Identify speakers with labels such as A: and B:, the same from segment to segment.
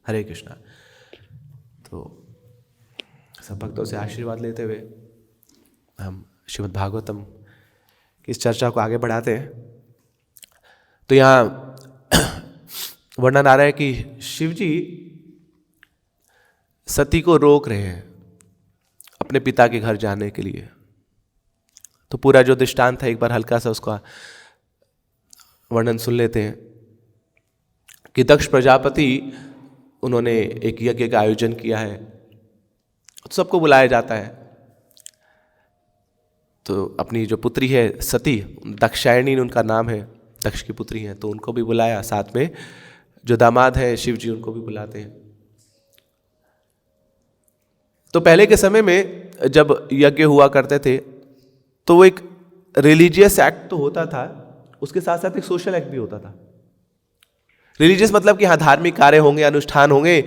A: हरे कृष्णा। तो सब भक्तों से आशीर्वाद लेते हुए हम श्रीमद् भागवतम की इस चर्चा को आगे बढ़ाते हैं। तो यहाँ वर्णन आ रहा है कि शिव जी सती को रोक रहे हैं अपने पिता के घर जाने के लिए। तो पूरा जो दृष्टांत है एक बार हल्का सा उसका वर्णन सुन लेते हैं कि दक्ष प्रजापति उन्होंने एक यज्ञ का आयोजन किया है, तो सबको बुलाया जाता है। तो अपनी जो पुत्री है सती, दक्षायणी उनका नाम है, दक्ष की पुत्री है, तो उनको भी बुलाया, साथ में जो दामाद है शिव जी उनको भी बुलाते हैं। तो पहले के समय में जब यज्ञ हुआ करते थे तो वो एक रिलीजियस एक्ट तो होता था, उसके साथ साथ एक सोशल एक्ट भी होता था। रिलीजियस मतलब कि हाँ धार्मिक कार्य होंगे, अनुष्ठान होंगे,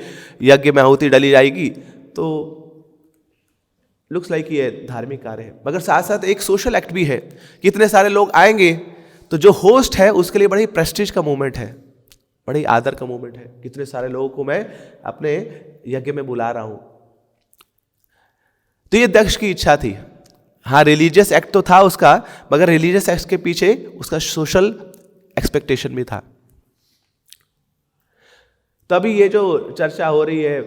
A: यज्ञ में आहुति डाली जाएगी, तो लुक्स लाइक ये धार्मिक कार्य है। मगर साथ साथ एक सोशल एक्ट भी है कि इतने सारे लोग आएंगे तो जो होस्ट है उसके लिए बड़ी प्रेस्टीज का मूवमेंट है, बड़ी आदर का मूवमेंट है, कितने सारे लोगों को मैं अपने यज्ञ में बुला रहा हूं। तो ये दक्ष की इच्छा थी। हाँ रिलीजियस एक्ट तो था उसका, मगर रिलीजियस एक्ट के पीछे उसका सोशल एक्सपेक्टेशन भी था। तभी ये जो चर्चा हो रही है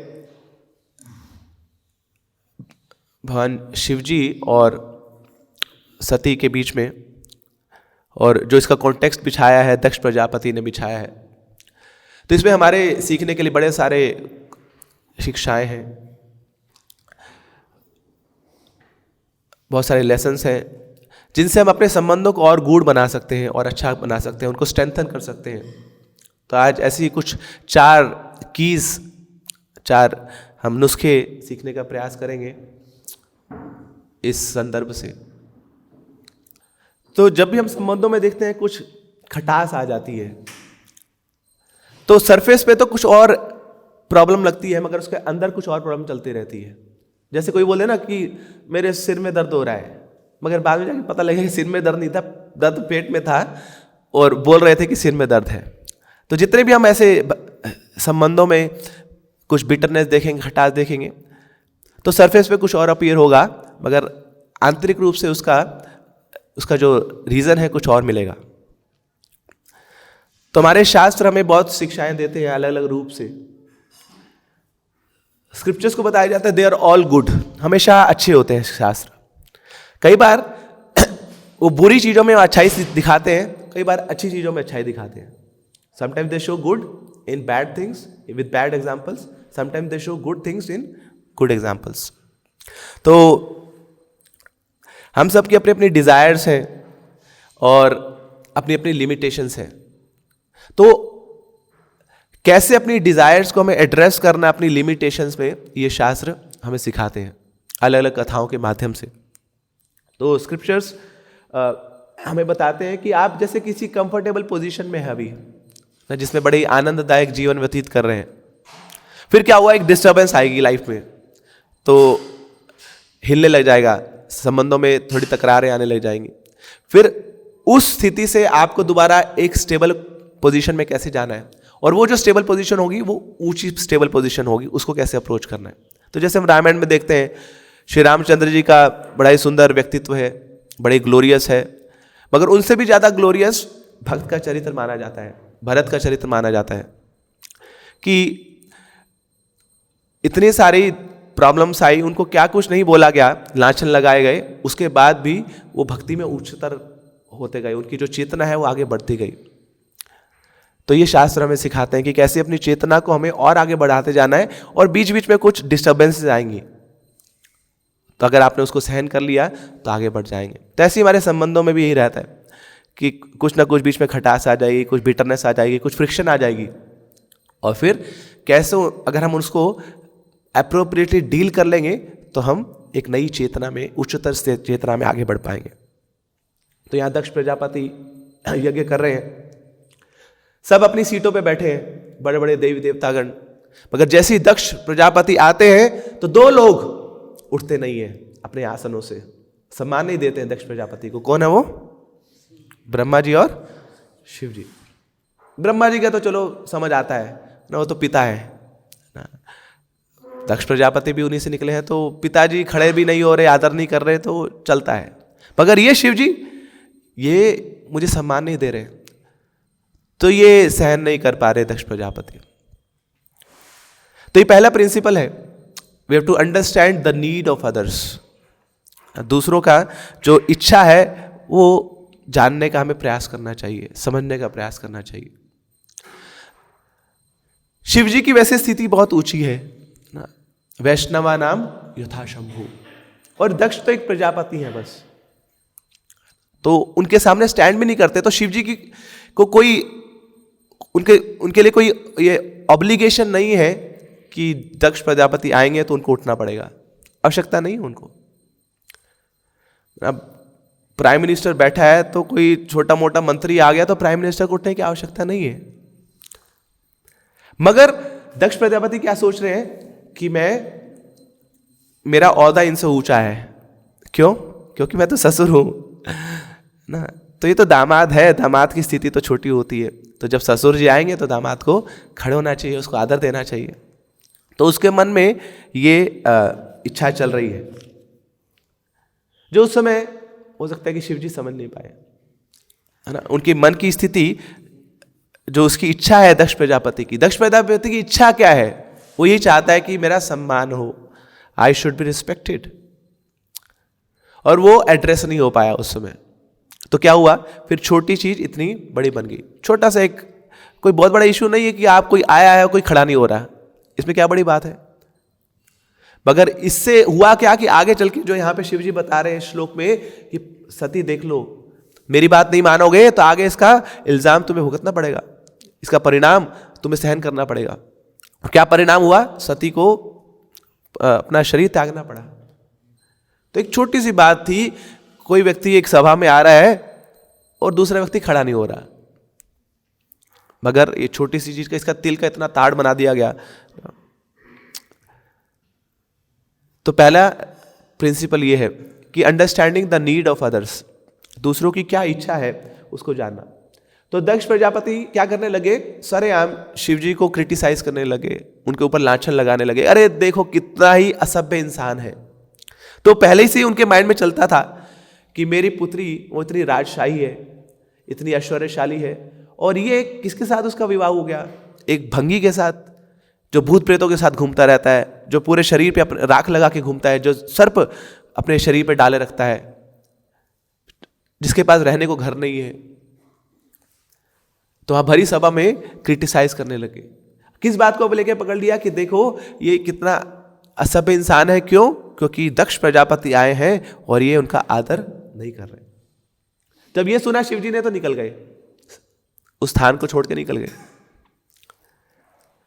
A: भगवान शिवजी और सती के बीच में, और जो इसका कॉन्टेक्स्ट बिछाया है दक्ष प्रजापति ने बिछाया है, तो इसमें हमारे सीखने के लिए बड़े सारे शिक्षाएं हैं, बहुत सारे लेसन्स हैं जिनसे हम अपने संबंधों को और गूढ़ बना सकते हैं और अच्छा बना सकते हैं, उनको स्ट्रेंथन कर सकते हैं। तो आज ऐसी कुछ 4 हम नुस्खे सीखने का प्रयास करेंगे इस संदर्भ से। तो जब भी हम संबंधों में देखते हैं कुछ खटास आ जाती है, तो सरफेस पे तो कुछ और प्रॉब्लम लगती है, मगर उसके अंदर कुछ और प्रॉब्लम चलती रहती है। जैसे कोई बोले ना कि मेरे सिर में दर्द हो रहा है, मगर बाद में जाके पता लगे कि सिर में दर्द नहीं था, दर्द पेट में था और बोल रहे थे कि सिर में दर्द है। तो जितने भी हम ऐसे संबंधों में कुछ बिटरनेस देखेंगे, खटास देखेंगे, तो सरफेस पे कुछ और अपीयर होगा, मगर आंतरिक रूप से उसका जो रीज़न है कुछ और मिलेगा। तो हमारे शास्त्र हमें बहुत शिक्षाएं देते हैं अलग अलग रूप से। स्क्रिप्चर्स को बताया जाता है दे आर ऑल गुड, हमेशा अच्छे होते हैं शास्त्र। कई बार वो बुरी चीज़ों में अच्छाई दिखाते हैं, कई बार अच्छी चीज़ों में अच्छाई दिखाते हैं। Sometimes they show good in bad things with bad examples, sometimes they show good things in good examples. तो हम सब की अपनी अपनी डिज़ायर्स हैं और अपनी अपनी लिमिटेशंस हैं। तो कैसे अपनी डिज़ायर्स को हमें एड्रेस करना अपनी लिमिटेशंस में, ये शास्त्र हमें सिखाते हैं अलग अलग कथाओं के माध्यम से। तो स्क्रिप्चर्स हमें बताते हैं कि आप जैसे किसी कंफर्टेबल पोजीशन में है अभी, जिसमें बड़े आनंददायक जीवन व्यतीत कर रहे हैं, फिर क्या हुआ, एक डिस्टर्बेंस आएगी लाइफ में, तो हिलने लग जाएगा, संबंधों में थोड़ी तकरारें आने लग जाएंगी। फिर उस स्थिति से आपको दोबारा एक स्टेबल पोजीशन में कैसे जाना है, और वो जो स्टेबल पोजीशन होगी वो ऊंची स्टेबल पोजीशन होगी, उसको कैसे अप्रोच करना है। तो जैसे हम रामायण में देखते हैं श्री रामचंद्र जी का बड़ा ही सुंदर व्यक्तित्व है, बड़े ग्लोरियस है, मगर उनसे भी ज़्यादा ग्लोरियस भक्त का चरित्र माना जाता है, भरत का चरित्र माना जाता है कि इतनी सारी प्रॉब्लम्स आई, उनको क्या कुछ नहीं बोला गया, लांछन लगाए गए, उसके बाद भी वो भक्ति में उच्चतर होते गए, उनकी जो चेतना है वो आगे बढ़ती गई। तो ये शास्त्र हमें सिखाते हैं कि कैसे अपनी चेतना को हमें और आगे बढ़ाते जाना है, और बीच बीच में कुछ डिस्टर्बेंसेस आएंगी, तो अगर आपने उसको सहन कर लिया तो आगे बढ़ जाएंगे। तो ऐसे हमारे संबंधों में भी यही रहता है कि कुछ ना कुछ बीच में खटास आ जाएगी, कुछ बिटरनेस आ जाएगी, कुछ फ्रिक्शन आ जाएगी, और फिर कैसे अगर हम उसको एप्रोप्रिएटली डील कर लेंगे तो हम एक नई चेतना में, उच्चतर चेतना में आगे बढ़ पाएंगे। तो यहाँ दक्ष प्रजापति यज्ञ कर रहे हैं, सब अपनी सीटों पे बैठे हैं, बड़े बड़े देवी देवतागण, मगर जैसे ही दक्ष प्रजापति आते हैं तो 2 लोग उठते नहीं है अपने आसनों से, सम्मान नहीं देते हैं दक्ष प्रजापति को। कौन है वो? ब्रह्मा जी और शिव जी। ब्रह्मा जी का तो चलो समझ आता है ना, वो तो पिता है, ना। दक्ष प्रजापति भी उन्हीं से निकले हैं, तो पिताजी खड़े भी नहीं हो रहे, आदर नहीं कर रहे, तो चलता है। मगर ये शिव जी ये मुझे सम्मान नहीं दे रहे, तो ये सहन नहीं कर पा रहे दक्ष प्रजापति। तो ये पहला प्रिंसिपल है, we have to understand the need of others. दूसरों का जो इच्छा है वो जानने का हमें प्रयास करना चाहिए, समझने का प्रयास करना चाहिए। शिव जी की वैसे स्थिति बहुत ऊंची है ना, वैष्णवा नाम यथा शंभु, और दक्ष तो एक प्रजापति है बस, तो उनके सामने स्टैंड भी नहीं करते। तो शिव जी की को कोई उनके लिए कोई ये ऑब्लिगेशन नहीं है कि दक्ष प्रजापति आएंगे तो उनको उठना पड़ेगा, आवश्यकता नहीं है उनको। अब प्राइम मिनिस्टर बैठा है तो कोई छोटा मोटा मंत्री आ गया तो प्राइम मिनिस्टर को उठने की आवश्यकता नहीं है। मगर दक्ष प्रजापति क्या सोच रहे हैं कि मेरा औहदा इनसे ऊंचा है। क्यों? क्योंकि मैं तो ससुर हूं ना, तो ये तो दामाद है, दामाद की स्थिति तो छोटी होती है, तो जब ससुर जी आएंगे तो दामाद को खड़े होना चाहिए, उसको आदर देना चाहिए। तो उसके मन में ये इच्छा चल रही है, जो उस समय हो सकता है कि शिव जी समझ नहीं पाए, है ना। उनकी मन की स्थिति, जो उसकी इच्छा है दक्ष प्रजापति की इच्छा क्या है? वो ये चाहता है कि मेरा सम्मान हो, आई शुड बी रिस्पेक्टेड, और वो एड्रेस नहीं हो पाया उस समय। तो क्या हुआ फिर, छोटी चीज इतनी बड़ी बन गई। छोटा सा एक कोई बहुत बड़ा इशू नहीं है कि आप कोई आया है कोई खड़ा नहीं हो रहा, इसमें क्या बड़ी बात है। मगर इससे हुआ क्या कि आगे चल के जो यहां पे शिव जी बता रहे हैं श्लोक में कि सती देख लो, मेरी बात नहीं मानोगे तो आगे इसका इल्जाम तुम्हें भुगतना पड़ेगा, इसका परिणाम तुम्हें सहन करना पड़ेगा। क्या परिणाम हुआ? सती को अपना शरीर त्यागना पड़ा। तो एक छोटी सी बात थी, कोई व्यक्ति एक सभा में आ रहा है और दूसरा व्यक्ति खड़ा नहीं हो रहा, मगर ये छोटी सी चीज का, इसका तिल का इतना ताड़ बना दिया गया। तो पहला प्रिंसिपल ये है कि understanding the need of others, दूसरों की क्या इच्छा है उसको जानना। तो दक्ष प्रजापति क्या करने लगे, सरेआम शिव जी को क्रिटिसाइज करने लगे, उनके ऊपर लांछन लगाने लगे, अरे देखो कितना ही असभ्य इंसान है। तो पहले से ही उनके माइंड में चलता था कि मेरी पुत्री वो इतनी राजशाही है, इतनी ऐश्वर्यशाली है, और ये किसके साथ उसका विवाह हो गया? एक भंगी के साथ, जो भूत प्रेतों के साथ घूमता रहता है, जो पूरे शरीर पे अपने राख लगा के घूमता है, जो सर्प अपने शरीर पे डाले रखता है, जिसके पास रहने को घर नहीं है। तो वहां भरी सभा में क्रिटिसाइज करने लगे। किस बात को लेकर पकड़ लिया कि देखो ये कितना असभ्य इंसान है। क्यों? क्योंकि दक्ष प्रजापति आए हैं और ये उनका आदर नहीं कर रहे। जब ये सुना शिव जी ने तो निकल गए, उस स्थान को छोड़ के निकल गए।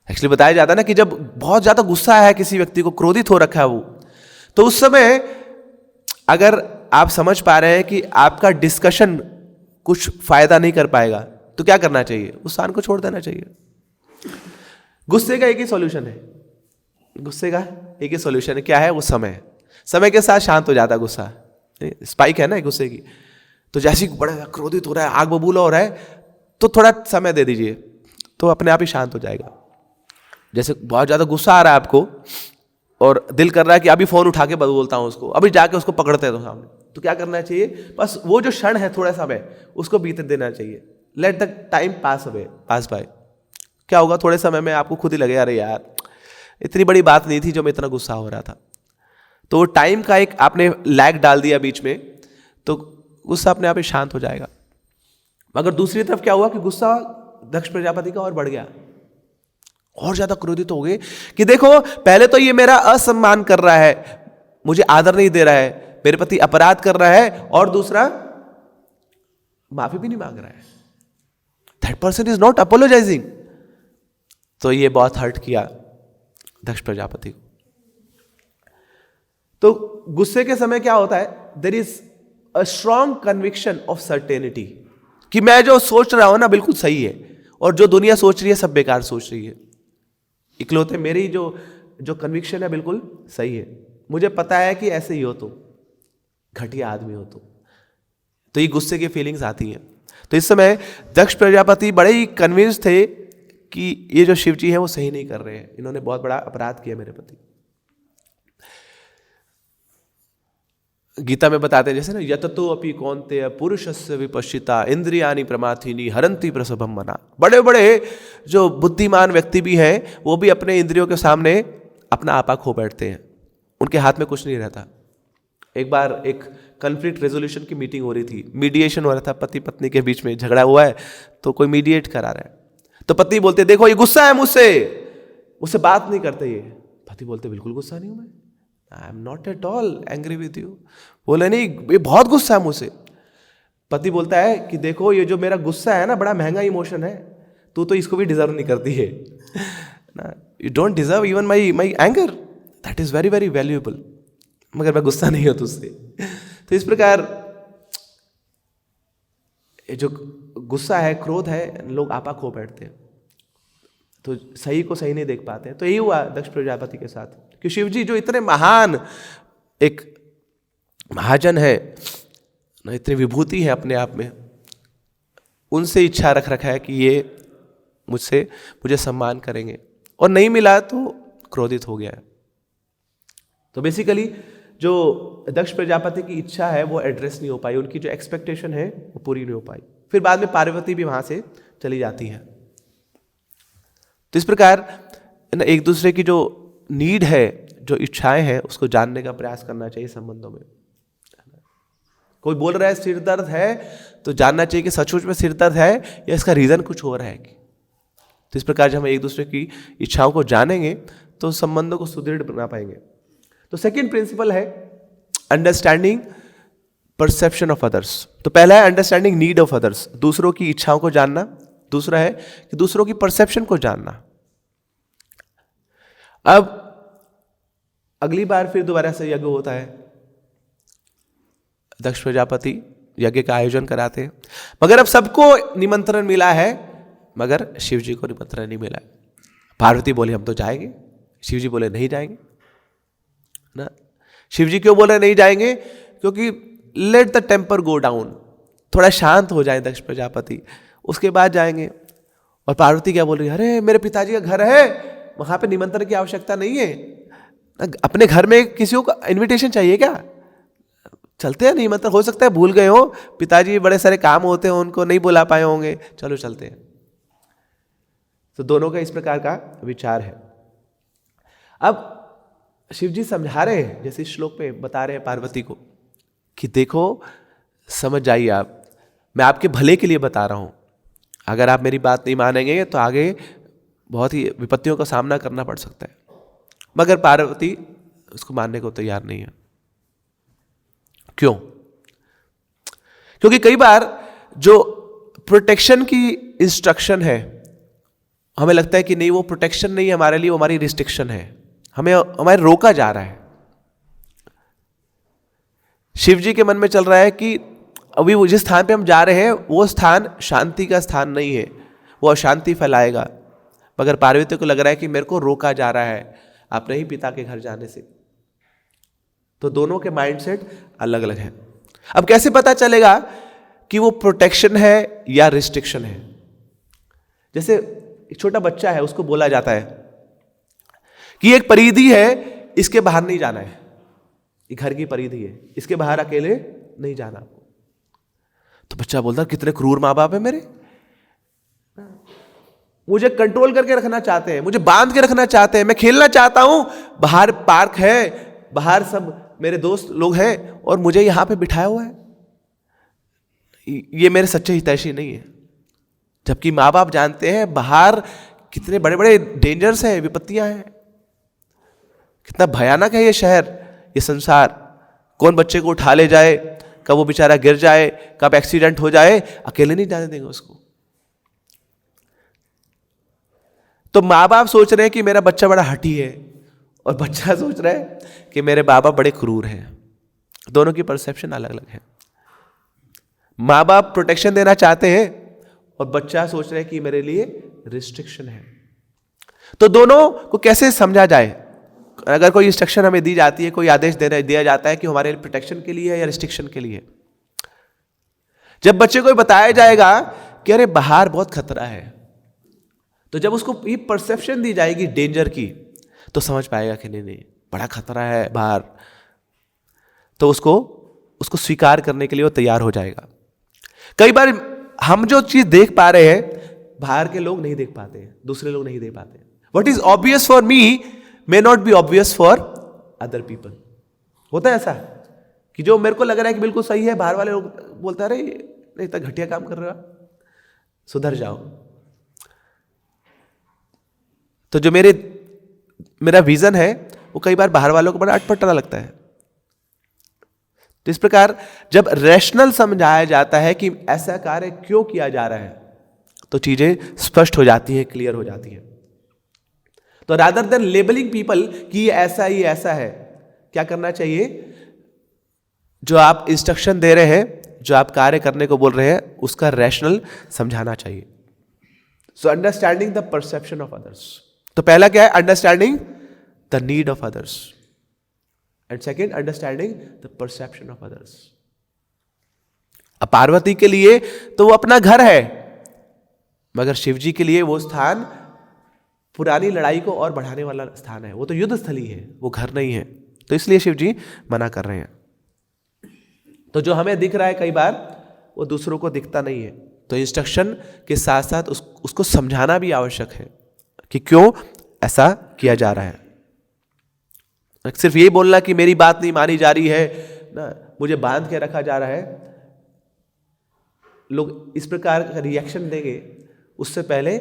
A: एक्चुअली बताया जाता है ना कि जब बहुत ज्यादा गुस्सा है किसी व्यक्ति को, क्रोधित हो रखा है वो, तो उस समय अगर आप समझ पा रहे हैं कि आपका डिस्कशन कुछ फायदा नहीं कर पाएगा तो क्या करना चाहिए? उस स्थान को छोड़ देना चाहिए। गुस्से का एक ही सॉल्यूशन है, गुस्से का एक ही सॉल्यूशन है, क्या है? वो समय। समय के साथ शांत हो जाता है गुस्सा, स्पाइक है ना गुस्से की। तो जैसे बड़ा क्रोधित हो रहा है, आग बबूला हो रहा है, तो थोड़ा समय दे दीजिए तो अपने आप ही शांत हो जाएगा। जैसे बहुत ज्यादा गुस्सा आ रहा है आपको और दिल कर रहा है कि अभी फोन उठा के बोलता हूं उसको, अभी जाके उसको पकड़ते हैं तो सामने, तो क्या करना चाहिए? बस वो जो क्षण है थोड़ा समय उसको बीते देना चाहिए। Let the time pass by. क्या होगा? थोड़े समय में आपको खुद ही लगे अरे यार इतनी बड़ी बात नहीं थी जो मैं इतना गुस्सा हो रहा था। तो टाइम का एक आपने लैग डाल दिया बीच में, तो गुस्सा अपने आप ही शांत हो जाएगा। मगर दूसरी तरफ क्या हुआ कि गुस्सा दक्ष प्रजापति का और बढ़ गया, और ज्यादा क्रोधित हो गए कि देखो पहले तो ये मेरा असम्मान कर रहा है, मुझे आदर नहीं दे रहा है, मेरे प्रति अपराध कर रहा है, और दूसरा माफी भी नहीं मांग रहा है। That person is not apologising. तो ये बहुत हर्ट किया दक्ष प्रजापति को। तो गुस्से के समय क्या होता है? There is a strong conviction of certainty, कि मैं जो सोच रहा हूं ना बिल्कुल सही है, और जो दुनिया सोच रही है सब बेकार सोच रही है। इकलौते मेरी जो कन्विक्शन है बिल्कुल सही है, मुझे पता है कि ऐसे ही हो तुम, घटिया आदमी हो तुम। तो ये गुस्से की फीलिंग्स आती हैं। तो इस समय दक्ष प्रजापति बड़े ही कन्विंस थे कि ये जो शिव जी है वो सही नहीं कर रहे हैं, इन्होंने बहुत बड़ा अपराध किया मेरे प्रति। गीता में बताते हैं जैसे ना, यततो अपि कौन्तेय पुरुषस्य विपश्चिता इंद्रियाणि प्रमाथिनी हरन्ति प्रसभम मना। बड़े बड़े जो बुद्धिमान व्यक्ति भी हैं वो भी अपने इंद्रियों के सामने अपना आपा खो बैठते हैं, उनके हाथ में कुछ नहीं रहता। एक बार एक कॉन्फ्लिक्ट रेजोल्यूशन की मीटिंग हो रही थी, मीडिएशन हो रहा था, पति पत्नी के बीच में झगड़ा हुआ है तो कोई मीडिएट करा रहा है, तो पत्नी बोलते देखो ये गुस्सा है मुझसे बात नहीं करते ये। पति बोलते बिल्कुल गुस्सा नहीं हूं मैं, I am not at all angry with you. बोले नहीं ये बहुत गुस्सा है मुझसे। पति बोलता है कि देखो ये जो मेरा गुस्सा है ना बड़ा महंगा इमोशन है, तू तो इसको भी डिजर्व नहीं करती है ना, you don't deserve even my anger, that is very very valuable, मगर मैं गुस्सा नहीं हूं तुझसे। तो इस प्रकार जो गुस्सा है, क्रोध है, लोग आपा खो बैठते हैं, तो सही को सही नहीं देख पाते हैं। तो यही हुआ दक्ष प्रजापति के साथ कि शिव जी जो इतने महान एक महाजन है ना, इतनी विभूति है अपने आप में, उनसे इच्छा रख रखा है कि ये मुझे सम्मान करेंगे, और नहीं मिला तो क्रोधित हो गया है। तो बेसिकली जो दक्ष प्रजापति की इच्छा है वो एड्रेस नहीं हो पाई, उनकी जो एक्सपेक्टेशन है वो पूरी नहीं हो पाई। फिर बाद में पार्वती भी वहां से चली जाती है। तो इस प्रकार एक दूसरे की जो नीड है, जो इच्छाएं हैं, उसको जानने का प्रयास करना चाहिए संबंधों में। कोई बोल रहा है सिर दर्द है तो जानना चाहिए कि सचमुच में सिर दर्द है या इसका रीजन कुछ और है। तो इस प्रकार जब हम एक दूसरे की इच्छाओं को जानेंगे तो संबंधों को सुदृढ़ बना पाएंगे। तो सेकंड प्रिंसिपल है अंडरस्टैंडिंग परसेप्शन ऑफ अदर्स। तो पहला है अंडरस्टैंडिंग नीड ऑफ अदर्स, दूसरों की इच्छाओं को जानना। दूसरा है कि दूसरों की परसेप्शन को जानना। अब अगली बार फिर दोबारा से यज्ञ होता है, दक्ष प्रजापति यज्ञ का आयोजन कराते हैं, मगर अब सबको निमंत्रण मिला है, मगर शिव जी को निमंत्रण नहीं मिला है। पार्वती बोली हम तो जाएंगे, शिव जी बोले नहीं जाएंगे ना। शिव जी क्यों बोले नहीं जाएंगे? क्योंकि let the temper go down, थोड़ा शांत हो जाए दक्ष प्रजापति, उसके बाद जाएंगे। और पार्वती क्या बोल रही है, अरे मेरे पिताजी का घर है, वहां पे निमंत्रण की आवश्यकता नहीं है, अपने घर में किसी को इनविटेशन चाहिए क्या? चलते हैं निमंत्रण, हो सकता है भूल गए हो, पिताजी बड़े सारे काम होते हैं उनको नहीं बुला पाए होंगे, चलो चलते हैं। तो दोनों का इस प्रकार का विचार है। अब शिव जी समझा रहे हैं, जैसे इस श्लोक में बता रहे हैं पार्वती को कि देखो समझ जाइए आप, मैं आपके भले के लिए बता रहा हूं, अगर आप मेरी बात नहीं मानेंगे तो आगे बहुत ही विपत्तियों का सामना करना पड़ सकता है। मगर पार्वती उसको मानने को तैयार नहीं है। क्यों? क्योंकि कई बार जो प्रोटेक्शन की इंस्ट्रक्शन है, हमें लगता है कि नहीं वो प्रोटेक्शन नहीं है हमारे लिए, वो हमारी रिस्ट्रिक्शन है, हमारे रोका जा रहा है। शिव जी के मन में चल रहा है कि अभी वो जिस स्थान पे हम जा रहे हैं वो स्थान शांति का स्थान नहीं है, वो अशांति फैलाएगा। मगर पार्वती को लग रहा है कि मेरे को रोका जा रहा है अपने ही पिता के घर जाने से। तो दोनों के माइंडसेट अलग अलग हैं। अब कैसे पता चलेगा कि वो प्रोटेक्शन है या रिस्ट्रिक्शन है? जैसे एक छोटा बच्चा है, उसको बोला जाता है कि एक परिधि है, इसके बाहर नहीं जाना है, ये घर की परिधि है, इसके बाहर अकेले नहीं जाना। तो बच्चा बोलता कितने क्रूर माँ बाप है मेरे, मुझे कंट्रोल करके रखना चाहते हैं, मुझे बांध के रखना चाहते हैं, मैं खेलना चाहता हूं, बाहर पार्क है, बाहर सब मेरे दोस्त लोग हैं और मुझे यहां पे बिठाया हुआ है। ये मेरे सच्चे हितैषी नहीं है। जबकि माँ बाप जानते हैं बाहर कितने बड़े बड़े डेंजर्स हैं, विपत्तियां हैं, कितना भयानक है ये शहर, ये संसार। कौन बच्चे को उठा ले जाए, कब वो बेचारा गिर जाए, कब एक्सीडेंट हो जाए, अकेले नहीं जाने देंगे उसको। तो माँ बाप सोच रहे हैं कि मेरा बच्चा बड़ा हठी है, और बच्चा सोच रहा है कि मेरे बाबा बड़े क्रूर हैं। दोनों की परसेप्शन अलग अलग है। माँ बाप प्रोटेक्शन देना चाहते हैं और बच्चा सोच रहा है कि मेरे लिए रिस्ट्रिक्शन है। तो दोनों को कैसे समझा जाए? अगर कोई इंस्ट्रक्शन हमें दी जाती है, कोई आदेश दिया जाता है कि हमारे लिए प्रोटेक्शन के लिए है या रिस्ट्रिक्शन के लिए। जब बच्चे को बताया जाएगा कि अरे बाहर बहुत खतरा है, तो जब उसको ये परसेप्शन दी जाएगी डेंजर की, तो समझ पाएगा कि नहीं नहीं बड़ा खतरा है बाहर, तो उसको स्वीकार करने के लिए वो तैयार हो जाएगा। कई बार हम जो चीज देख पा रहे हैं बाहर के लोग नहीं देख पाते हैं, दूसरे लोग नहीं देख पाते। What is obvious for me may not be obvious for other people. होता है ऐसा कि जो मेरे को लग रहा है कि बिल्कुल सही है, बाहर वाले लोग बोलते हैं अरे नहीं इतना घटिया काम कर रहे हो, सुधर जाओ। तो जो मेरा विजन है वो कई बार बाहर वालों को बड़ा अटपटा लगता है। तो इस प्रकार जब रैशनल समझाया जाता है कि ऐसा कार्य क्यों किया जा रहा है, तो चीजें स्पष्ट हो जाती हैं, क्लियर हो जाती हैं। तो रादर देन लेबलिंग पीपल कि ये ऐसा है, क्या करना चाहिए? जो आप इंस्ट्रक्शन दे रहे हैं, जो आप कार्य करने को बोल रहे हैं, उसका रैशनल समझाना चाहिए। So understanding the perception of others. तो पहला क्या है? Understanding the need of others, and second understanding the perception of others. अब पार्वती के लिए तो वो अपना घर है, मगर शिव जी के लिए वो स्थान पुरानी लड़ाई को और बढ़ाने वाला स्थान है, वो तो युद्ध स्थली है, वो घर नहीं है। तो इसलिए शिव जी मना कर रहे हैं। तो जो हमें दिख रहा है कई बार वो दूसरों को दिखता नहीं है, तो इंस्ट्रक्शन के साथ साथ उसको समझाना भी आवश्यक है कि क्यों ऐसा किया जा रहा है। सिर्फ यही बोलना कि मेरी बात नहीं मानी जा रही है ना, मुझे बांध के रखा जा रहा है, लोग इस प्रकार का रिएक्शन देंगे, उससे पहले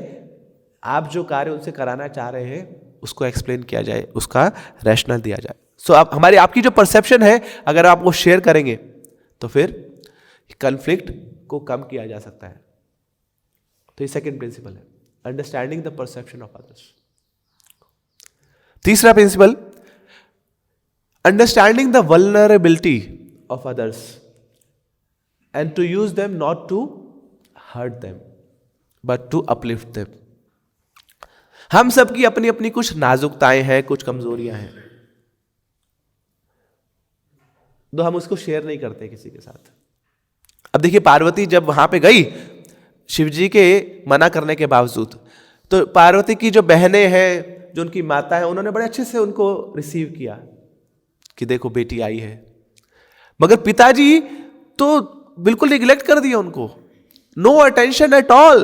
A: आप जो कार्य उनसे कराना चाह रहे हैं उसको एक्सप्लेन किया जाए, उसका रैशनल दिया जाए। सो आप आपकी जो परसेप्शन है अगर आप वो शेयर करेंगे तो फिर कॉन्फ्लिक्ट को कम किया जा सकता है। तो ये सेकंड प्रिंसिपल है, understanding the perception of others. तीसरा principle, understanding the vulnerability of others and to use them not to hurt them but to uplift them. हम सबकी अपनी अपनी कुछ नाजुकताएं हैं, कुछ कमजोरियां हैं, तो हम उसको शेयर नहीं करते किसी के साथ। अब देखिए पार्वती जब वहां पे गई शिवजी के मना करने के बावजूद, तो पार्वती की जो बहनें हैं, जो उनकी माता है, उन्होंने बड़े अच्छे से उनको रिसीव किया कि देखो बेटी आई है। मगर पिताजी तो बिल्कुल निग्लेक्ट कर दिया उनको, नो अटेंशन एट ऑल।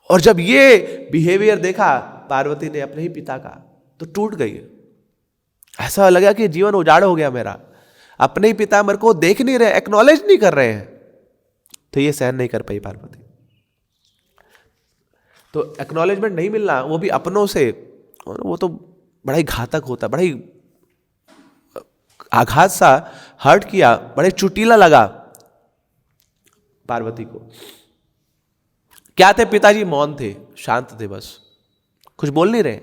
A: और जब ये बिहेवियर देखा पार्वती ने अपने ही पिता का, तो टूट गई। ऐसा लगा कि जीवन उजाड़ हो गया मेरा, अपने ही पिता मेरे को देख नहीं रहे, एक्नॉलेज नहीं कर रहे हैं। तो ये सहन नहीं कर पाई पार्वती। तो एक्नॉलेजमेंट नहीं मिलना, वो भी अपनों से, वो तो बड़ा ही घातक होता, बड़ा ही आघात सा हर्ट किया, बड़े चुटीला लगा पार्वती को। क्या थे पिताजी? मौन थे, शांत थे, बस कुछ बोल नहीं रहे।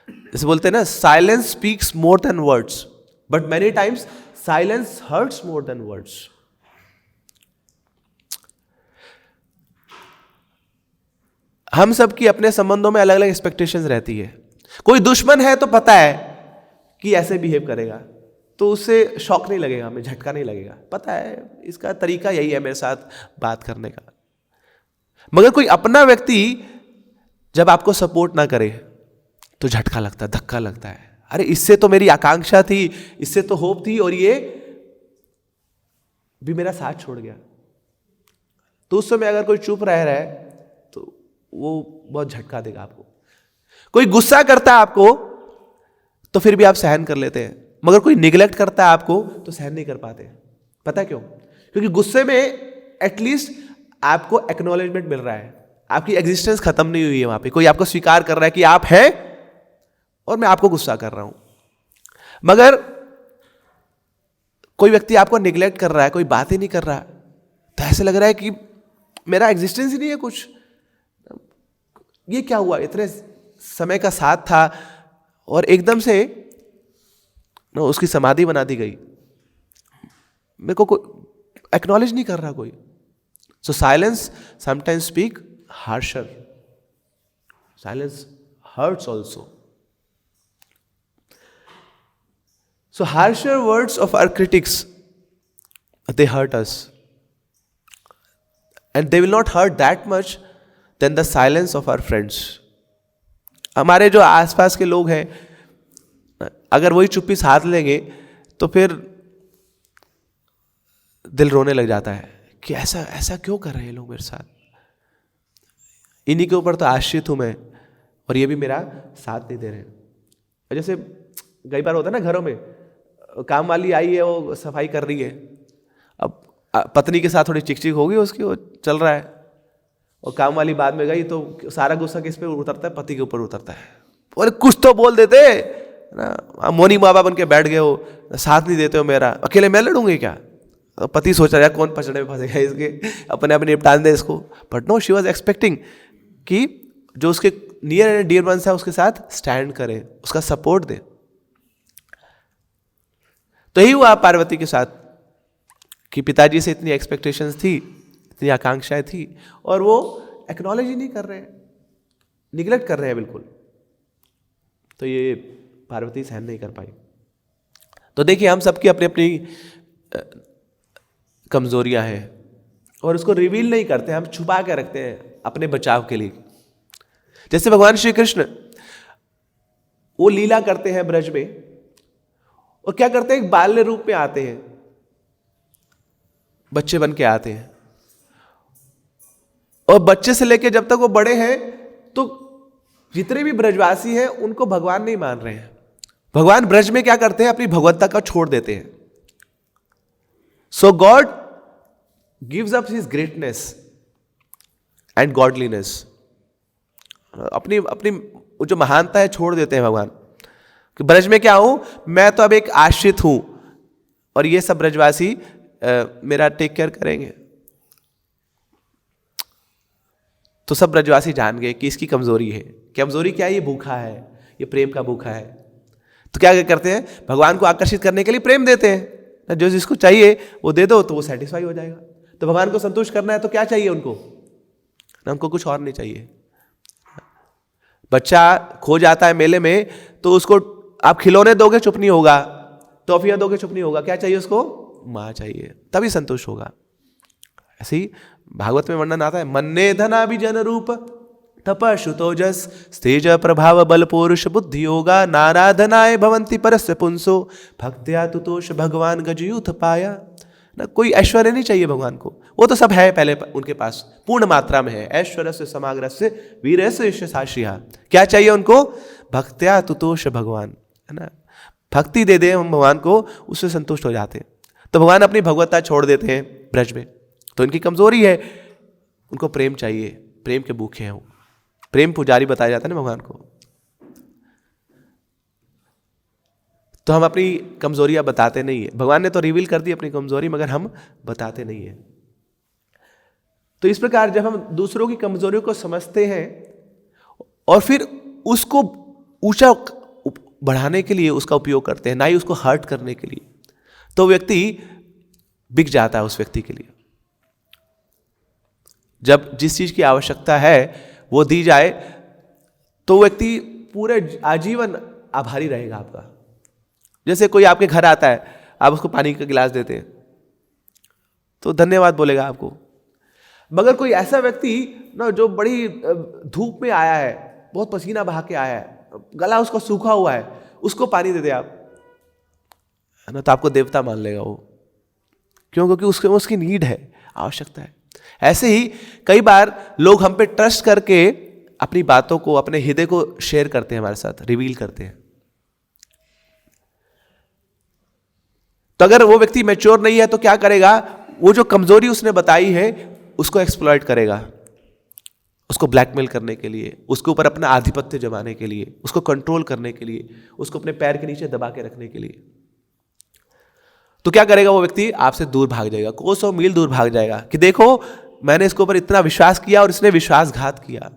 A: जैसे बोलते हैं ना, silence speaks more than words, but many times silence hurts more than words. हम सब की अपने संबंधों में अलग अलग एक्सपेक्टेशंस रहती है। कोई दुश्मन है तो पता है कि ऐसे बिहेव करेगा, तो उससे शॉक नहीं लगेगा, हमें झटका नहीं लगेगा, पता है इसका तरीका यही है मेरे साथ बात करने का। मगर कोई अपना व्यक्ति जब आपको सपोर्ट ना करे तो झटका लगता है, धक्का लगता है। अरे इससे तो मेरी आकांक्षा थी, इससे तो होप थी, और ये भी मेरा साथ छोड़ गया। तो उस समय अगर कोई चुप रह रहा है तो वो बहुत झटका देगा आपको। कोई गुस्सा करता है आपको तो फिर भी आप सहन कर लेते हैं, मगर कोई निगलेक्ट करता है आपको तो सहन नहीं कर पाते। पता है क्यों? क्योंकि गुस्से में एटलीस्ट आपको एक्नॉलेजमेंट मिल रहा है, आपकी एग्जिस्टेंस खत्म नहीं हुई है, वहां पे कोई आपको स्वीकार कर रहा है कि आप हैं और मैं आपको गुस्सा कर रहा हूं। मगर कोई व्यक्ति आपको निगलेक्ट कर रहा है, कोई बात ही नहीं कर रहा, तो ऐसे लग रहा है कि मेरा एग्जिस्टेंस ही नहीं है कुछ, ये क्या हुआ? इतने समय का साथ था और एकदम से उसकी समाधि बना दी गई, मेरे को कोई एक्नॉलेज नहीं कर रहा कोई। So silence sometimes speak harsher, silence hurts also. So harsher words of our critics, they hurt us, and they will not hurt that much than the silence of our friends. हमारे जो आसपास के लोग हैं, अगर वही चुप्पी साध लेंगे तो फिर दिल रोने लग जाता है कि ऐसा ऐसा क्यों कर रहे हैं लोग मेरे साथ, इन्हीं के ऊपर तो आश्रित हूं मैं और ये भी मेरा साथ नहीं दे रहे हैं। जैसे कई बार होता है ना, घरों में काम वाली आई है, वो सफाई कर रही है, अब पत्नी के साथ थोड़ी चिकचिक होगी उसकी, वो चल रहा है, और काम वाली बाद में गई तो सारा गुस्सा किस पे उतरता है? पति के ऊपर उतरता है। बोले कुछ तो बोल देते ना, मोनी माँ बाप बन के बैठ गए हो, साथ नहीं देते हो मेरा, अकेले मैं लड़ूंगी क्या? तो पति सोच रहा है कौन पचड़े में फंसेगा इसके, अपने अपने निपटान दे इसको। But no, she was expecting कि जो उसके नियर एंड डियर वंस है उसके साथ स्टैंड करे, उसका सपोर्ट दे। तो यही हुआ पार्वती के साथ कि पिताजी से इतनी एक्सपेक्टेशंस थी, इतनी आकांक्षाएं थी, और वो एक्नॉलेज ही नहीं कर रहे हैं, निगलेक्ट कर रहे हैं बिल्कुल। तो ये पार्वती सहन नहीं कर पाई। तो देखिए, हम सबकी अपनी अपनी कमजोरियां हैं और उसको रिवील नहीं करते, हम छुपा के रखते हैं अपने बचाव के लिए। जैसे भगवान श्री कृष्ण वो लीला करते हैं ब्रज में, और क्या करते हैं, एक बाल्य रूप में आते हैं, बच्चे बन के आते हैं, और बच्चे से लेके जब तक वो बड़े हैं तो जितने भी ब्रजवासी हैं उनको भगवान नहीं मान रहे हैं। भगवान ब्रज में क्या करते हैं, अपनी भगवत्ता का छोड़ देते हैं। So God gives up his greatness and godliness, अपनी अपनी जो महानता है छोड़ देते हैं भगवान कि ब्रज में क्या हूं मैं, तो अब एक आश्रित हूं और ये सब ब्रजवासी मेरा टेक केयर करेंगे। तो सब ब्रजवासी जान गए कि इसकी कमजोरी है। कमजोरी क्या है? ये भूखा है, ये प्रेम का भूखा है। तो क्या करते हैं, भगवान को आकर्षित करने के लिए प्रेम देते हैं, जो जिसको चाहिए वो दे दो तो वो सेटिस्फाई हो जाएगा। तो भगवान को संतुष्ट करना है तो क्या चाहिए उनको? हमको कुछ और नहीं चाहिए। बच्चा खो जाता है मेले में तो उसको आप खिलौने दोगे चुप नहीं होगा, टॉफियां दोगे चुप नहीं होगा, क्या चाहिए उसको? मां चाहिए, तभी संतुष्ट होगा। ऐसे ही भागवत में वर्णन आता है, मन्ने धनाभिजन रूप तपशुतोजस स्तेज प्रभाव बल पौरुष बुद्धि योगा नाराधनाय भवंति परस्य पुंसो भक्त्या तुतोष भगवान गजयूथ पाया। ना कोई ऐश्वर्य नहीं चाहिए भगवान को, वो तो सब है पहले उनके पास, पूर्ण मात्रा में है। ऐश्वर्य से समाग्र से वीर से साशिया। क्या चाहिए उनको? भक्त्या तुतोष भगवान, है ना, भक्ति दे दे हम भगवान को, उससे संतुष्ट हो जाते हैं। तो भगवान अपनी भगवत्ता छोड़ देते हैं ब्रज में। तो इनकी कमजोरी है, उनको प्रेम चाहिए, प्रेम के भूखे हैं वो, प्रेम पुजारी बताया जाता है ना भगवान को। तो हम अपनी कमजोरियां बताते नहीं है। भगवान ने तो रिवील कर दी अपनी कमजोरी, मगर हम बताते नहीं है। तो इस प्रकार जब हम दूसरों की कमजोरियों को समझते हैं और फिर उसको ऊंचा बढ़ाने के लिए उसका उपयोग करते हैं, ना ही उसको हर्ट करने के लिए, तो व्यक्ति बिक जाता है उस व्यक्ति के लिए। जब जिस चीज की आवश्यकता है वो दी जाए तो व्यक्ति पूरे आजीवन आभारी रहेगा आपका। जैसे कोई आपके घर आता है, आप उसको पानी का गिलास देते हैं तो धन्यवाद बोलेगा आपको। मगर कोई ऐसा व्यक्ति ना जो बड़ी धूप में आया है, बहुत पसीना बहा के आया है, गला उसका सूखा हुआ है, उसको पानी दे दे आप, है ना, तो आपको देवता मान लेगा वो। क्यों? क्योंकि उसकी नीड है, आवश्यकता है। ऐसे ही कई बार लोग हम पे ट्रस्ट करके अपनी बातों को, अपने हृदय को शेयर करते हैं, हमारे साथ रिवील करते हैं। तो अगर वो व्यक्ति मैच्योर नहीं है तो क्या करेगा? वो जो कमजोरी उसने बताई है उसको एक्सप्लॉइट करेगा, उसको ब्लैकमेल करने के लिए, उसके ऊपर अपना आधिपत्य जमाने के लिए, उसको कंट्रोल करने के लिए, उसको अपने पैर के नीचे दबा के रखने के लिए। तो क्या करेगा वो व्यक्ति? आपसे दूर भाग जाएगा, कोसों मील दूर भाग जाएगा कि देखो मैंने इसके ऊपर इतना विश्वास किया और इसने विश्वासघात किया।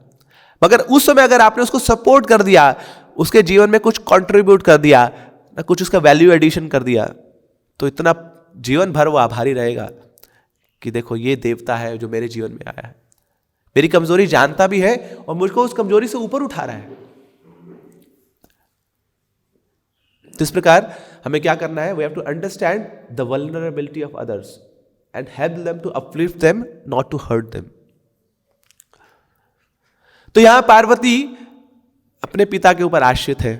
A: मगर उस समय अगर आपने उसको सपोर्ट कर दिया, उसके जीवन में कुछ कंट्रीब्यूट कर दिया, ना कुछ उसका वैल्यू एडिशन कर दिया, तो इतना जीवन भर वो आभारी रहेगा कि देखो ये देवता है जो मेरे जीवन में आया है, मेरी कमजोरी जानता भी है और मुझको उस कमजोरी से ऊपर उठा रहा है। तो इस प्रकार हमें क्या करना है? We have to understand the vulnerability of others and help them to uplift them, not to hurt them. तो यहां पार्वती अपने पिता के ऊपर आश्रित है,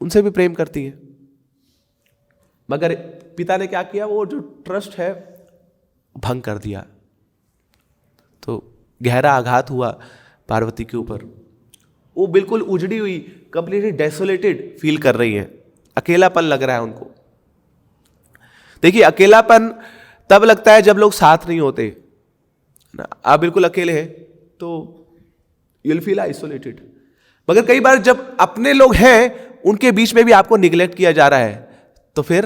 A: उनसे भी प्रेम करती है, मगर पिता ने क्या किया, वो जो ट्रस्ट है भंग कर दिया। तो गहरा आघात हुआ पार्वती के ऊपर, वो बिल्कुल उजड़ी हुई, कंप्लीटली डेसोलेटेड फील कर रही है, अकेलापन लग रहा है उनको। देखिए, अकेलापन तब लगता है जब लोग साथ नहीं होते ना। आप बिल्कुल अकेले हैं तो यू विल फील आइसोलेटेड, मगर कई बार जब अपने लोग हैं उनके बीच में भी आपको निगलेक्ट किया जा रहा है तो फिर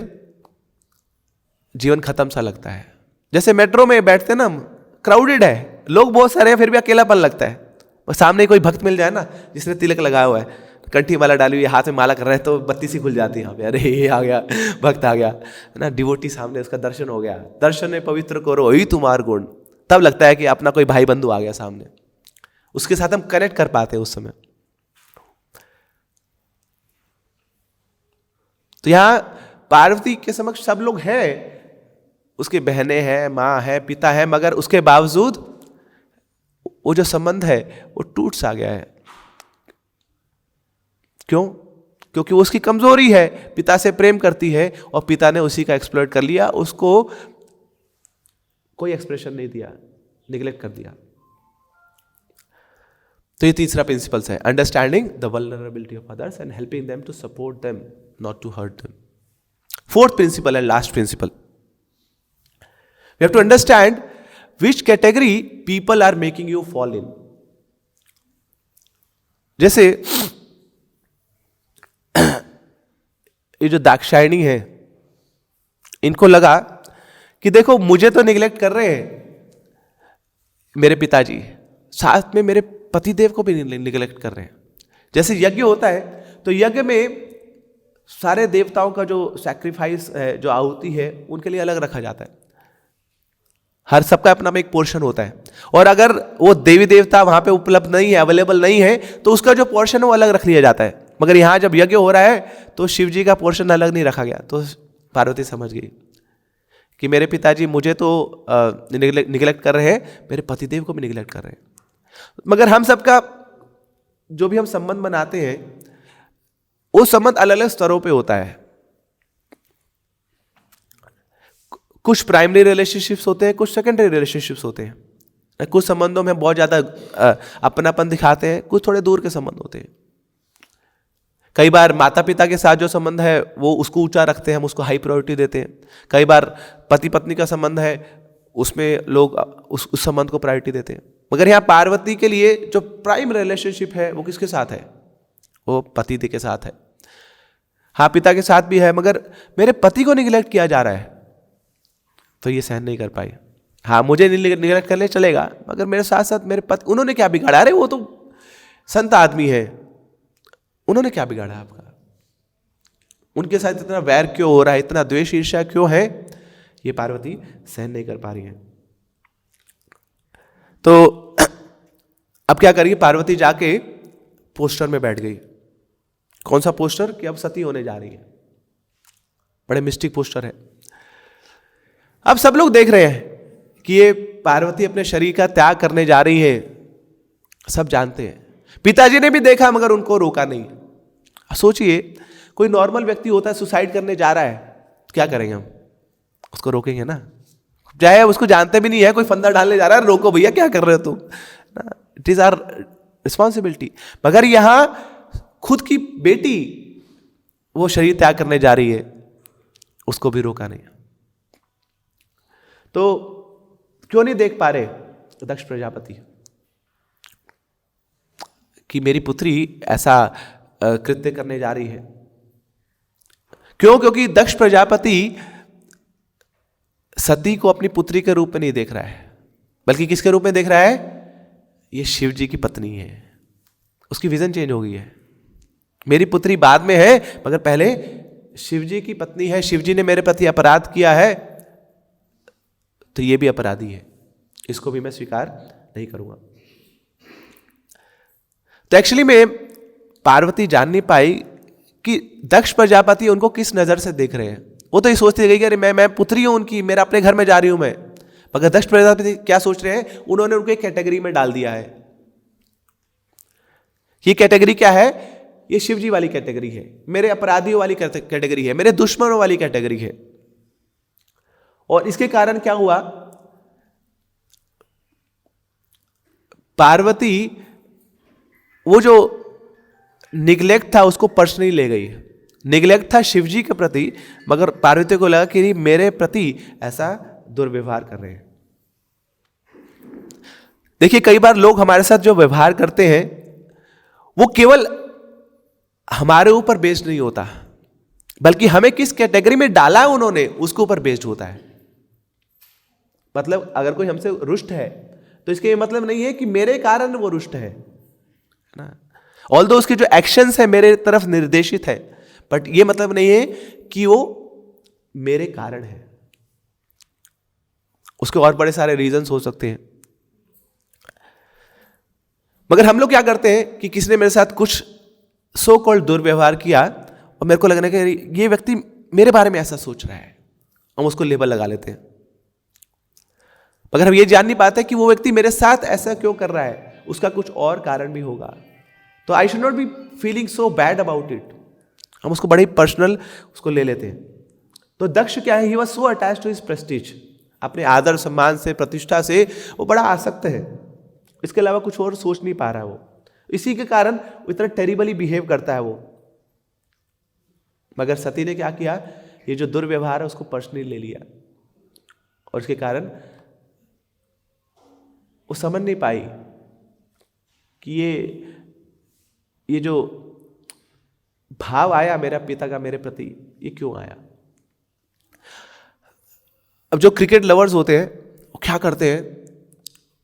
A: जीवन खत्म सा लगता है। जैसे मेट्रो में बैठते ना हम, क्राउडेड है, लोग बहुत सारे हैं, फिर भी अकेलापन लगता है। और सामने कोई भक्त मिल जाए ना जिसने तिलक लगाया हुआ है, कंठी माला डाली हुई है, हाथ में माला कर रहे हैं, तो बत्ती सी खुल जाती है यहाँ पे, अरे ये आ गया, भक्त आ गया है ना, डिवोटी सामने, उसका दर्शन हो गया, दर्शन में पवित्र करो ही तुम्हार गुण, तब लगता है कि अपना कोई भाई बंधु आ गया सामने, उसके साथ हम कनेक्ट कर पाते हैं उस समय। तो यहां पार्वती के समक्ष सब लोग हैं, उसकी बहनें हैं, माँ है, पिता है, मगर उसके बावजूद वो जो संबंध है वो टूट सा गया है। क्यों? क्योंकि वो उसकी कमजोरी है, पिता से प्रेम करती है और पिता ने उसी का एक्सप्लॉइट कर लिया, उसको कोई एक्सप्रेशन नहीं दिया, निगलेक्ट कर दिया। तो ये तीसरा प्रिंसिपल्स है, understanding the vulnerability of others and helping them to support them, not to hurt them. Fourth principle and last principle, we have to understand which category people are making you fall in. जैसे ये जो दाक्षायणी है, इनको लगा कि देखो मुझे तो निगलेक्ट कर रहे हैं मेरे पिताजी, साथ में मेरे पतिदेव को भी निगलेक्ट कर रहे हैं। जैसे यज्ञ होता है तो यज्ञ में सारे देवताओं का जो सैक्रिफाइस है, जो आहुति है, उनके लिए अलग रखा जाता है, हर सबका अपना में एक पोर्शन होता है, और अगर वो देवी देवता वहां पे उपलब्ध नहीं है, अवेलेबल नहीं है, तो उसका जो पोर्शन है वो अलग रख लिया जाता है। मगर यहां जब यज्ञ हो रहा है तो शिव जी का पोर्शन अलग नहीं रखा गया। तो पार्वती समझ गई कि मेरे पिताजी मुझे तो निगलेक्ट कर रहे हैं, मेरे पतिदेव को भी निगलेक्ट कर रहे हैं। मगर हम सबका जो भी हम संबंध बनाते हैं वो संबंध अलग अलग स्तरों पे होता है। कुछ प्राइमरी रिलेशनशिप्स होते हैं, कुछ सेकेंडरी रिलेशनशिप्स होते हैं। कुछ संबंधों में बहुत ज्यादा अपनापन दिखाते हैं, कुछ थोड़े दूर के संबंध होते हैं। कई बार माता पिता के साथ जो संबंध है वो उसको ऊंचा रखते हैं, हम उसको हाई प्रायोरिटी देते हैं। कई बार पति पत्नी का संबंध है, उसमें लोग उस संबंध को प्रायोरिटी देते हैं। मगर यहाँ पार्वती के लिए जो प्राइम रिलेशनशिप है वो किसके साथ है? वो पति के साथ है। हाँ, पिता के साथ भी है, मगर मेरे पति को निगलेक्ट किया जा रहा है तो ये सहन नहीं कर पाई। हाँ, मुझे निगलेक्ट करने चलेगा, मगर मेरे साथ साथ मेरे पति, उन्होंने क्या बिगाड़ा? अरे वो तो संत आदमी है, उन्होंने क्या बिगाड़ा आपका? उनके साथ इतना वैर क्यों हो रहा है, इतना द्वेष ईर्ष्या क्यों है? ये पार्वती सहन नहीं कर पा रही है। तो अब क्या करेगी पार्वती? जाके पोस्टर में बैठ गई। कौन सा पोस्टर? कि अब सती होने जा रही है। बड़े मिस्टिक पोस्टर है। अब सब लोग देख रहे हैं कि ये पार्वती अपने शरीर का त्याग करने जा रही है, सब जानते हैं। पिताजी ने भी देखा मगर उनको रोका नहीं। सोचिए, कोई नॉर्मल व्यक्ति होता है, सुसाइड करने जा रहा है, तो क्या करेंगे हम? उसको रोकेंगे ना? चाहे उसको जानते भी नहीं है, कोई फंदा डालने जा रहा है, रोको भैया, क्या कर रहे हो तुम? It is our responsibility. मगर यहां खुद की बेटी वो शरीर त्याग करने जा रही है, उसको भी रोका नहीं। तो क्यों नहीं देख पा रहे दक्ष प्रजापति कि मेरी पुत्री ऐसा कृत्य करने जा रही है? क्यों? क्योंकि दक्ष प्रजापति सती को अपनी पुत्री के रूप में नहीं देख रहा है, बल्कि किसके रूप में देख रहा है? ये शिव जी की पत्नी है। उसकी विजन चेंज हो गई है। मेरी पुत्री बाद में है, मगर पहले शिव जी की पत्नी है। शिव जी ने मेरे प्रति अपराध किया है तो ये भी अपराधी है, इसको भी मैं स्वीकार नहीं करूंगा। तो एक्चुअली में पार्वती जान नहीं पाई कि दक्ष प्रजापति उनको किस नजर से देख रहे हैं। वो तो ये सोचती गई कि अरे मैं पुत्री हूं उनकी, मेरा अपने घर में जा रही हूं मैं। मगर दक्ष प्रजापति क्या सोच रहे हैं? उन्होंने उनको एक कैटेगरी में डाल दिया है। ये कैटेगरी क्या है? ये शिव जी वाली कैटेगरी है, मेरे अपराधियों वाली कैटेगरी है, मेरे दुश्मनों वाली कैटेगरी है। और इसके कारण क्या हुआ, पार्वती वो जो निग्लेक्ट था उसको पर्सनली ले गई। निग्लेक्ट था शिव जी के प्रति, मगर पार्वती को लगा कि मेरे प्रति ऐसा दुर्व्यवहार कर रहे हैं। देखिए, कई बार लोग हमारे साथ जो व्यवहार करते हैं वो केवल हमारे ऊपर बेस्ड नहीं होता, बल्कि हमें किस कैटेगरी में डाला है उन्होंने उसके ऊपर बेस्ड होता है। मतलब अगर कोई हमसे रुष्ट है तो इसके ये मतलब नहीं है कि मेरे कारण वो रुष्ट है ना। ऑल्दो उसके जो एक्शंस है मेरे तरफ निर्देशित है, बट ये मतलब नहीं है कि वो मेरे कारण है। उसके और बड़े सारे रीजंस हो सकते हैं। मगर हम लोग क्या करते हैं कि किसी ने मेरे साथ कुछ सो कॉल्ड दुर्व्यवहार किया और मेरे को लगने कि ये व्यक्ति मेरे बारे में ऐसा सोच रहा है, हम उसको लेबल लगा लेते हैं। मगर हम ये जान नहीं पाते कि वो व्यक्ति मेरे साथ ऐसा क्यों कर रहा है, उसका कुछ और कारण भी होगा। तो I should not be feeling so bad about it. हम उसको बड़े पर्सनल उसको ले लेते हैं। तो दक्ष क्या है, he was so attached to his prestige, अपने आदर सम्मान से, प्रतिष्ठा से वो बड़ा आसक्त है। इसके अलावा कुछ और सोच नहीं पा रहा है वो। इसी के कारण वो इतना टेरिबली बिहेव करता है वो। मगर सती ने क्या किया, ये जो दुर्व्यवहार है उसको पर्सनली ले लिया, और इसके कारण वो समझ नहीं पाई कि ये जो भाव आया मेरा पिता का मेरे प्रति, ये क्यों आया। अब जो क्रिकेट लवर्स होते हैं वो क्या करते हैं,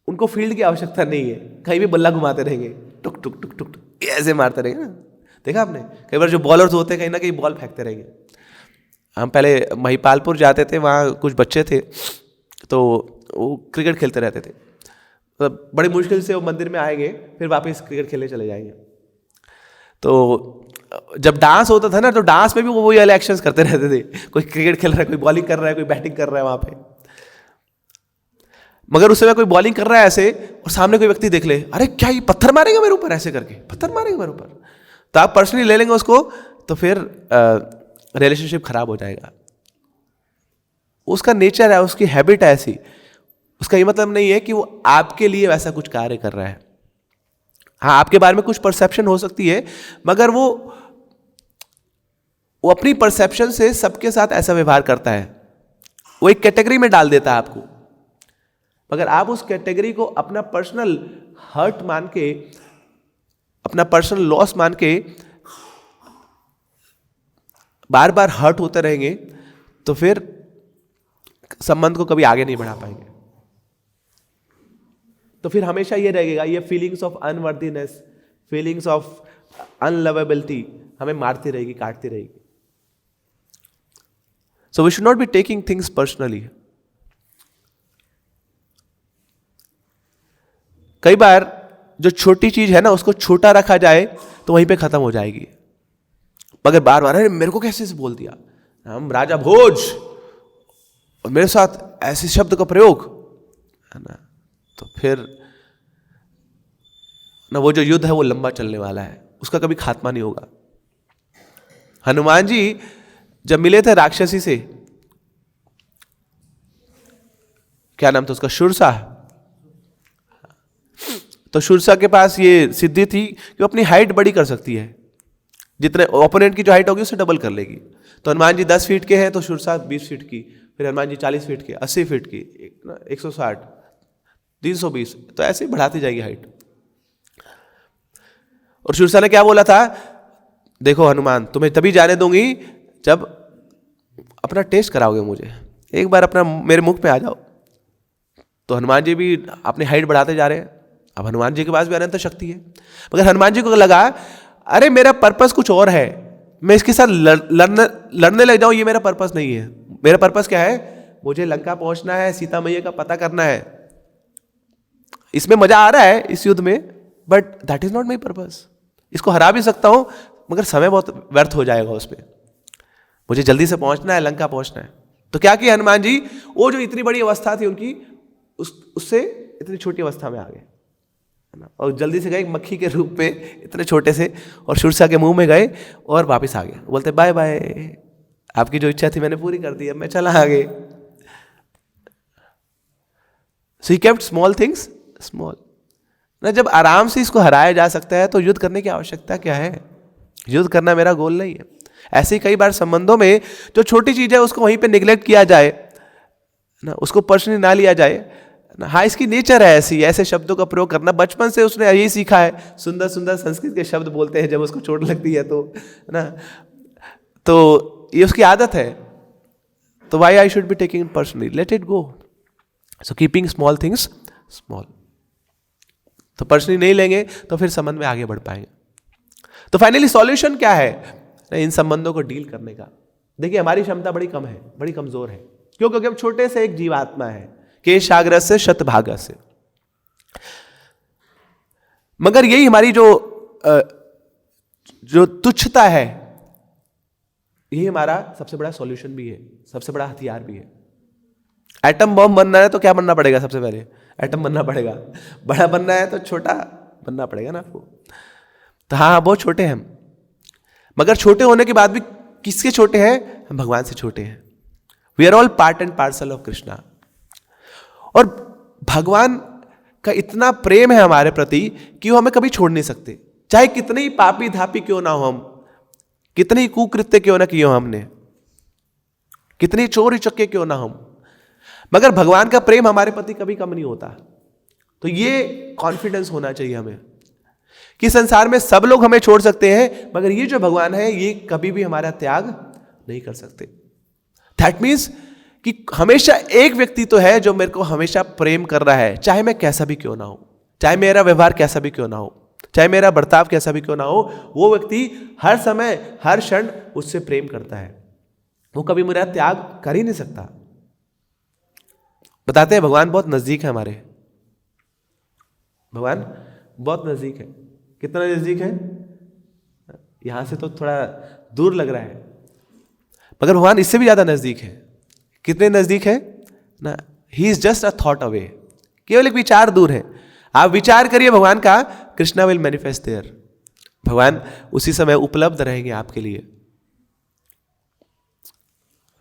A: उनको फील्ड की आवश्यकता नहीं है, कहीं भी बल्ला घुमाते रहेंगे, टुक टुक टुक टुक टुक ऐसे मारते रहेंगे ना। देखा आपने, कई बार जो बॉलर्स होते हैं कहीं ना कहीं बॉल फेंकते रहेंगे। हम पहले महिपालपुर जाते थे, वहाँ कुछ बच्चे थे तो वो क्रिकेट खेलते रहते थे। तो बड़ी मुश्किल से वो मंदिर में आएंगे, फिर वापस क्रिकेट खेलने चले जाएंगे। तो जब डांस होता था ना, तो डांस में भी वो वही वाले एक्शंस करते रहते थे। कोई क्रिकेट खेल रहा है, कोई बॉलिंग कर रहा है, कोई बैटिंग कर रहा है वहाँ पे। मगर उस समय कोई बॉलिंग कर रहा है ऐसे, और सामने कोई व्यक्ति देख ले, अरे क्या ये पत्थर मारेगा मेरे ऊपर, ऐसे करके पत्थर मारेगा मेरे ऊपर, तो आप पर्सनली ले लेंगे उसको, तो फिर रिलेशनशिप खराब हो जाएगा। उसका नेचर है, उसकी हैबिट है ऐसी। उसका ये मतलब नहीं है कि वो आपके लिए वैसा कुछ कार्य कर रहा है। हाँ, आपके बारे में कुछ परसेप्शन हो सकती है, मगर वो अपनी परसेप्शन से सबके साथ ऐसा व्यवहार करता है। वो एक कैटेगरी में डाल देता है आपको, मगर आप उस कैटेगरी को अपना पर्सनल हर्ट मान के, अपना पर्सनल लॉस मान के बार बार हर्ट होते रहेंगे, तो फिर संबंध को कभी आगे नहीं बढ़ा पाएंगे। तो फिर हमेशा ये रहेगा, ये feelings of unworthiness, feelings of unlovability हमें मारती रहेगी, काटती रहेगी। So we should not be taking things personally. कई बार जो छोटी चीज है ना, उसको छोटा रखा जाए तो वहीं पे खत्म हो जाएगी। मगर बार बार अरे मेरे को कैसे से बोल दिया, हम राजा भोज, और मेरे साथ ऐसे शब्द का प्रयोग है ना, तो फिर ना वो जो युद्ध है वो लंबा चलने वाला है, उसका कभी खात्मा नहीं होगा। हनुमान जी जब मिले थे राक्षसी से, क्या नाम था उसका, शुरसा, तो शुरसा के पास ये सिद्धि थी कि वो अपनी हाइट बड़ी कर सकती है, जितने ओपोनेंट की जो हाइट होगी उससे डबल कर लेगी। तो हनुमान जी 10 फीट के हैं तो शुरसा 20 फीट की, फिर हनुमान जी 40 फीट के, 80 फीट की, 160, 320, तो ऐसे ही बढ़ाती जाएगी हाइट। और शुरसा ने क्या बोला था, देखो हनुमान, तुम्हें तभी जाने दूंगी जब अपना टेस्ट कराओगे मुझे, एक बार अपना मेरे मुख पे आ जाओ। तो हनुमान जी भी अपनी हाइट बढ़ाते जा रहे हैं। अब हनुमान जी के पास भी अनंत शक्ति है, मगर हनुमान जी को लगा अरे मेरा पर्पस कुछ और है, मैं इसके साथ लड़ने लग जाऊं, ये मेरा पर्पस नहीं है। मेरा पर्पस क्या है, मुझे लंका पहुंचना है, सीता मैया का पता करना है। इसमें मजा आ रहा है इस युद्ध में, but that is not my purpose. इसको हरा भी सकता हूं, मगर समय बहुत व्यर्थ हो जाएगा उसमें। मुझे जल्दी से पहुंचना है, लंका पहुंचना है। तो क्या किया हनुमान जी, वो जो इतनी बड़ी अवस्था थी उनकी, उससे इतनी छोटी अवस्था में आ गए। है ना, और जल्दी से गए मक्खी के रूप में इतने छोटे से, और शुरसा के मुंह में गए और वापस आ गए, बोलते बाय बाय, आपकी जो इच्छा थी मैंने पूरी कर दी, अब मैं चला आगे। So he kept small things small ना। जब आराम से इसको हराया जा सकता है तो युद्ध करने की आवश्यकता क्या है? युद्ध करना मेरा गोल नहीं है। ऐसे ही कई बार संबंधों में जो छोटी चीज है उसको वहीं पे निगलेक्ट किया जाए ना, उसको पर्सनली ना लिया जाए ना। हाँ, इसकी नेचर है ऐसी, ऐसे शब्दों का प्रयोग करना, बचपन से उसने यही सीखा है, सुंदर सुंदर संस्कृत के शब्द बोलते हैं जब उसको चोट लगती है तो ना, तो ये उसकी आदत है। तो why I should be taking it personally, let it go. So keeping small things small. तो पर्सनली नहीं लेंगे तो फिर संबंध में आगे बढ़ पाएंगे। तो फाइनली सॉल्यूशन क्या है इन संबंधों को डील करने का? देखिए, हमारी क्षमता बड़ी कम है, बड़ी कमजोर है। क्यों? क्योंकि हम छोटे से एक जीवात्मा है, केशाग्र से शतभागा से। मगर यही हमारी जो तुच्छता है, यही हमारा सबसे बड़ा सॉल्यूशन भी है, सबसे बड़ा हथियार भी है। एटम बम बनना है तो क्या बनना पड़ेगा? सबसे पहले एटम बनना पड़ेगा। बड़ा बनना है तो छोटा बनना पड़ेगा ना आपको। तो हाँ, बहुत छोटे हैं हम, मगर छोटे होने के बाद भी किसके छोटे हैं? हम भगवान से छोटे हैं। We are all part and parcel of Krishna. और भगवान का इतना प्रेम है हमारे प्रति कि वो हमें कभी छोड़ नहीं सकते, चाहे कितने ही पापी धापी क्यों ना हो हम, कितने ही कुकृत्य क्यों ना किए हो हमने, कितने चोरी चक्के क्यों ना हम, मगर भगवान का प्रेम हमारे प्रति कभी कम नहीं होता। तो ये कॉन्फिडेंस होना चाहिए हमें कि संसार में सब लोग हमें छोड़ सकते हैं, मगर ये जो भगवान है ये कभी भी हमारा त्याग नहीं कर सकते। दैट मीन्स कि हमेशा एक व्यक्ति तो है जो मेरे को हमेशा प्रेम कर रहा है, चाहे मैं कैसा भी क्यों ना हो, चाहे मेरा व्यवहार कैसा भी क्यों ना हो, चाहे मेरा बर्ताव कैसा भी क्यों ना हो, वो व्यक्ति हर समय हर क्षण उससे प्रेम करता है। वो कभी मेरा त्याग कर ही नहीं सकता। बताते हैं भगवान बहुत नजदीक है हमारे, भगवान बहुत नजदीक है। कितना नजदीक है? यहां से तो थोड़ा दूर लग रहा है, मगर भगवान इससे भी ज्यादा नजदीक है। कितने नजदीक है ना? He is just a thought away, केवल एक विचार दूर है। आप विचार करिए भगवान का, कृष्णा विल मैनिफेस्ट देयर। भगवान उसी समय उपलब्ध रहेंगे आपके लिए।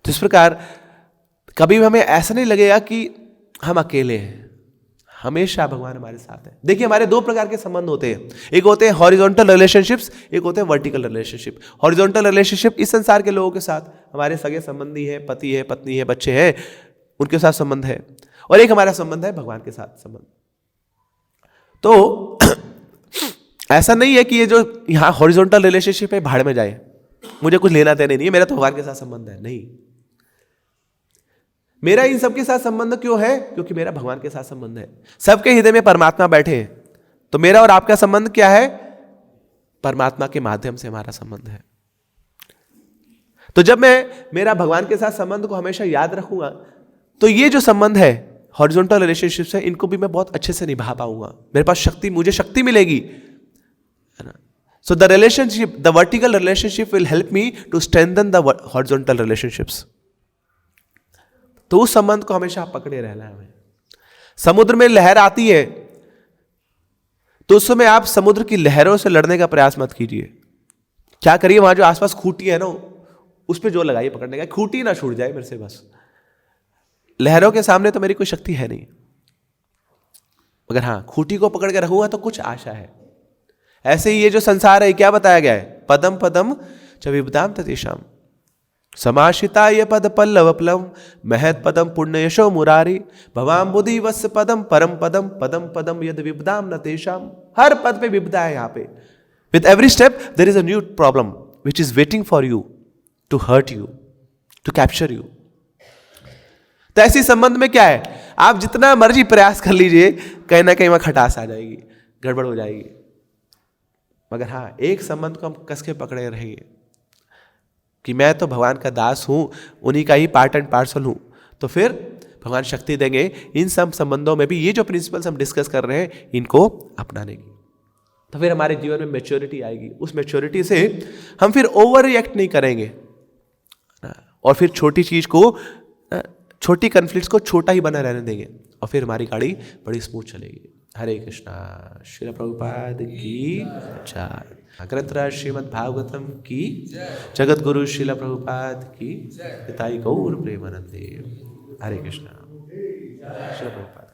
A: तो इस प्रकार कभी भी हमें ऐसा नहीं लगेगा कि हम अकेले हैं, हमेशा भगवान हमारे साथ है। देखिए, हमारे दो प्रकार के संबंध होते हैं, एक होते हैं हॉरिजॉन्टल रिलेशनशिप्स, एक होते हैं वर्टिकल रिलेशनशिप। हॉरिजॉन्टल रिलेशनशिप इस संसार के लोगों के साथ, हमारे सगे संबंधी है, पति है, पत्नी है, बच्चे हैं, उनके साथ संबंध है। और एक हमारा संबंध है भगवान के साथ संबंध। तो ऐसा नहीं है कि ये जो यहां हॉरिजॉन्टल रिलेशनशिप है भाड़ में जाए, मुझे कुछ लेना देना नहीं है, मेरा तो भगवान के साथ संबंध है। नहीं, मेरा इन सबके साथ संबंध क्यों है? क्योंकि मेरा भगवान के साथ संबंध है। सबके हृदय में परमात्मा बैठे हैं, तो मेरा और आपका संबंध क्या है? परमात्मा के माध्यम से हमारा संबंध है। तो जब मैं मेरा भगवान के साथ संबंध को हमेशा याद रखूंगा, तो ये जो संबंध है हॉरिजॉन्टल रिलेशनशिप्स है, इनको भी मैं बहुत अच्छे से निभा पाऊंगा। मेरे पास शक्ति, मुझे शक्ति मिलेगी, है ना। So the relationship, the vertical relationship will help me to strengthen the horizontal relationships. तो उस संबंध को हमेशा पकड़े रहना है हमें। समुद्र में लहर आती है तो उस समय आप समुद्र की लहरों से लड़ने का प्रयास मत कीजिए। क्या करिए, वहां जो आसपास खूंटी है ना, उस पर जोर लगाइए पकड़ने का, खूंटी ना छूट जाए मेरे से। बस लहरों के सामने तो मेरी कोई शक्ति है नहीं, मगर हाँ, खूंटी को पकड़ के रखूंगा तो कुछ आशा है। ऐसे ही ये जो संसार है, क्या बताया गया है? पदम पदम च विबदाम ततेषाम समाशिता ये पद पल्लव प्लव महत पदम पुण्य यशो मुरारी भवाम बुद्धि वत्स पदम परम पदम पदम पदम यद विबदाम न तेषाम। हर पद पे विबदा है यहाँ पे। With every step there is a new problem which is waiting for you to hurt you, to capture you. तो ऐसी संबंध में क्या है, आप जितना मर्जी प्रयास कर लीजिए, कहीं ना कहीं वहां खटास आ जाएगी, गड़बड़ हो जाएगी। मगर हाँ, एक संबंध को हम कस के पकड़े रहेंगे कि मैं तो भगवान का दास हूं, उन्हीं का ही पार्ट एंड पार्सल हूं, तो फिर भगवान शक्ति देंगे इन सब संबंधों में भी ये जो प्रिंसिपल्स हम डिस्कस कर रहे हैं इनको अपनाने की। तो फिर हमारे जीवन में मैच्योरिटी आएगी। उस मैच्योरिटी से हम फिर ओवर रिएक्ट नहीं करेंगे और फिर छोटी चीज को, छोटी कन्फ्लिक्ट्स को छोटा ही बना रहने देंगे, और फिर हमारी गाड़ी बड़ी स्मूथ चलेगी। हरे कृष्णा। श्रील प्रभुपाद की जय। ग्रंथराज श्रीमद् भागवतम की, जगत गुरु श्रील प्रभुपाद की, पिताई गौर प्रेमानंदे। हरे कृष्णा। श्रील प्रभुपाद।